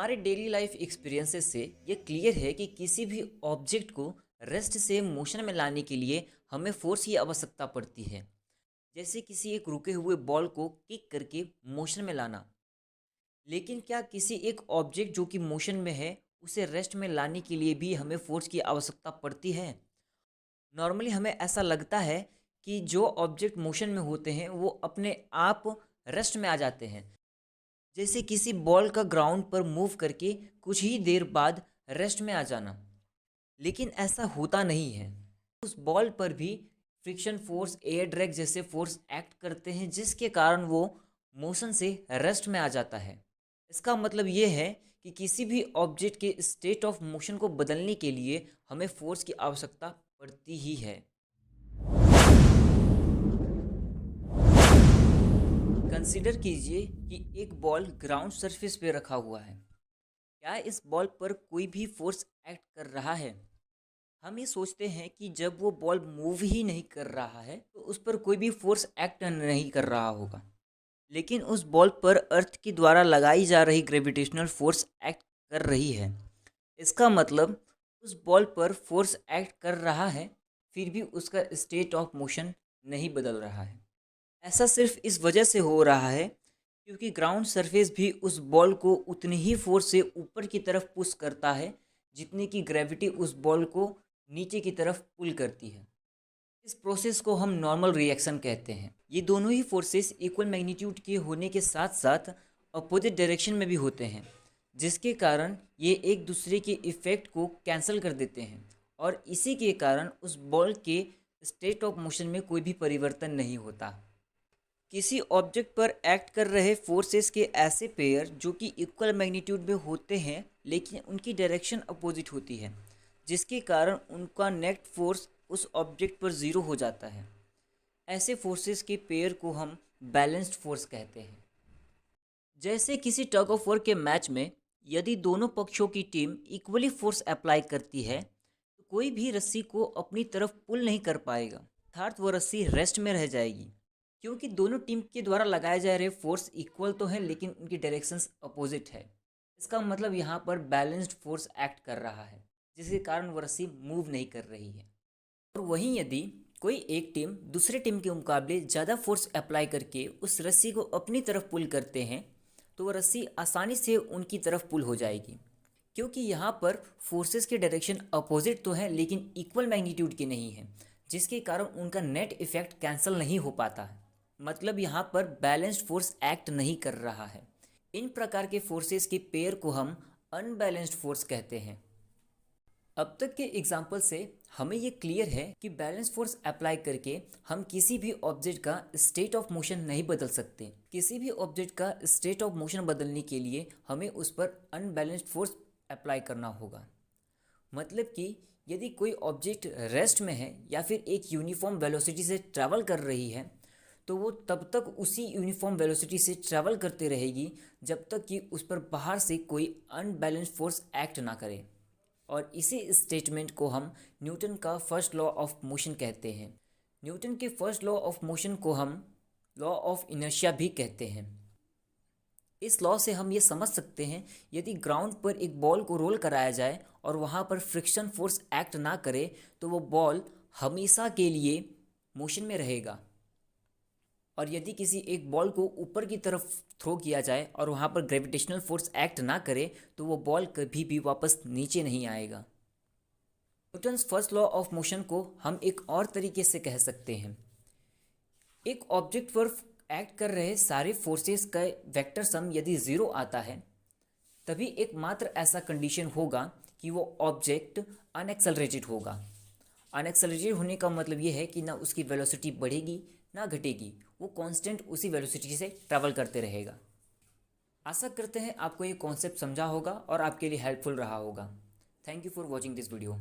हमारे daily life experiences से ये क्लियर है कि किसी भी ऑब्जेक्ट को रेस्ट से मोशन में लाने के लिए हमें फोर्स की आवश्यकता पड़ती है। जैसे किसी एक रुके हुए बॉल को किक करके मोशन में लाना। लेकिन क्या किसी एक ऑब्जेक्ट जो कि मोशन में है उसे रेस्ट में लाने के लिए भी हमें फोर्स की आवश्यकता पड़ती है? नॉर्मली हमें ऐसा लगता है कि जो ऑब्जेक्ट मोशन में होते हैं वो अपने आप रेस्ट में आ जाते हैं। जैसे किसी बॉल का ग्राउंड पर मूव करके कुछ ही देर बाद रेस्ट में आ जाना। लेकिन ऐसा होता नहीं है। उस बॉल पर भी फ्रिक्शन फोर्स, एयर ड्रैग जैसे फोर्स एक्ट करते हैं जिसके कारण वो मोशन से रेस्ट में आ जाता है। इसका मतलब ये है कि किसी भी ऑब्जेक्ट के स्टेट ऑफ मोशन को बदलने के लिए हमें फोर्स की आवश्यकता पड़ती ही है। कंसीडर कीजिए कि एक बॉल ग्राउंड सरफेस पे रखा हुआ है। क्या इस बॉल पर कोई भी फोर्स एक्ट कर रहा है? हम ये सोचते हैं कि जब वो बॉल मूव ही नहीं कर रहा है तो उस पर कोई भी फोर्स एक्ट नहीं कर रहा होगा। लेकिन उस बॉल पर अर्थ के द्वारा लगाई जा रही ग्रेविटेशनल फोर्स एक्ट कर रही है। इसका मतलब उस बॉल पर फोर्स एक्ट कर रहा है, फिर भी उसका स्टेट ऑफ मोशन नहीं बदल रहा है। ऐसा सिर्फ इस वजह से हो रहा है क्योंकि ग्राउंड सरफेस भी उस बॉल को उतनी ही फोर्स से ऊपर की तरफ पुश करता है जितनी की ग्रेविटी उस बॉल को नीचे की तरफ पुल करती है। इस प्रोसेस को हम नॉर्मल रिएक्शन कहते हैं। ये दोनों ही फोर्सेस इक्वल मैग्नीट्यूड के होने के साथ साथ अपोजिट डायरेक्शन में भी होते हैं, जिसके कारण ये एक दूसरे के इफ़ेक्ट को कैंसिल कर देते हैं और इसी के कारण उस बॉल के स्टेट ऑफ मोशन में कोई भी परिवर्तन नहीं होता। किसी ऑब्जेक्ट पर एक्ट कर रहे फोर्सेस के ऐसे पेयर जो कि इक्वल मैग्नीट्यूड में होते हैं लेकिन उनकी डायरेक्शन अपोजिट होती है, जिसके कारण उनका नेट फोर्स उस ऑब्जेक्ट पर ज़ीरो हो जाता है। ऐसे फोर्सेस के पेयर को हम बैलेंस्ड फोर्स कहते हैं। जैसे किसी टग ऑफ वॉर के मैच में यदि दोनों पक्षों की टीम इक्वली फोर्स अप्लाई करती है तो कोई भी रस्सी को अपनी तरफ पुल नहीं कर पाएगा, अर्थात वो रस्सी रेस्ट में रह जाएगी। क्योंकि दोनों टीम के द्वारा लगाए जा रहे फोर्स इक्वल तो है लेकिन उनकी डायरेक्शंस अपोजिट है। इसका मतलब यहाँ पर बैलेंस्ड फोर्स एक्ट कर रहा है जिसके कारण वो रस्सी मूव नहीं कर रही है। और वहीं यदि कोई एक टीम दूसरे टीम के मुकाबले ज़्यादा फोर्स अप्लाई करके उस रस्सी को अपनी तरफ पुल करते हैं तो वह रस्सी आसानी से उनकी तरफ पुल हो जाएगी। क्योंकि यहाँ पर फोर्सेस के डायरेक्शन अपोजिट तो है लेकिन इक्वल मैग्नीट्यूड के नहीं है, जिसके कारण उनका नेट इफेक्ट कैंसिल नहीं हो पाता है। मतलब यहाँ पर बैलेंस्ड फोर्स एक्ट नहीं कर रहा है। इन प्रकार के फोर्सेस के पेयर को हम अनबैलेंस्ड फोर्स कहते हैं। अब तक के एग्जाम्पल से हमें ये क्लियर है कि बैलेंस फोर्स अप्लाई करके हम किसी भी ऑब्जेक्ट का स्टेट ऑफ मोशन नहीं बदल सकते। किसी भी ऑब्जेक्ट का स्टेट ऑफ मोशन बदलने के लिए हमें उस पर अनबैलेंस्ड फोर्स अप्लाई करना होगा। मतलब कि यदि कोई ऑब्जेक्ट रेस्ट में है या फिर एक यूनिफॉर्म वेलोसिटी से ट्रैवल कर रही है तो वो तब तक उसी यूनिफॉर्म वेलोसिटी से ट्रैवल करते रहेगी जब तक कि उस पर बाहर से कोई अनबैलेंस्ड फोर्स एक्ट ना करे। और इसी स्टेटमेंट को हम न्यूटन का फर्स्ट लॉ ऑफ मोशन कहते हैं। न्यूटन के फर्स्ट लॉ ऑफ मोशन को हम लॉ ऑफ इनर्शिया भी कहते हैं। इस लॉ से हम ये समझ सकते हैं यदि ग्राउंड पर एक बॉल को रोल कराया जाए और वहाँ पर फ्रिक्शन फोर्स एक्ट ना करे तो वो बॉल हमेशा के लिए मोशन में रहेगा। और यदि किसी एक बॉल को ऊपर की तरफ थ्रो किया जाए और वहाँ पर ग्रेविटेशनल फोर्स एक्ट ना करे तो वो बॉल कभी भी वापस नीचे नहीं आएगा। Newton's first law of motion को हम एक और तरीके से कह सकते हैं। एक ऑब्जेक्ट पर एक्ट कर रहे सारे फोर्सेस का वेक्टर सम यदि ज़ीरो आता है तभी एकमात्र ऐसा कंडीशन होगा कि वो ऑब्जेक्ट अनएक्सेलरेटेड होगा। अनएक्सेलरेटेड होने का मतलब ये है कि ना उसकी वेलोसिटी बढ़ेगी ना घटेगी, वो कांस्टेंट उसी वेलोसिटी से ट्रैवल करते रहेगा। आशा करते हैं आपको ये कॉन्सेप्ट समझा होगा और आपके लिए हेल्पफुल रहा होगा। Thank you for watching this video.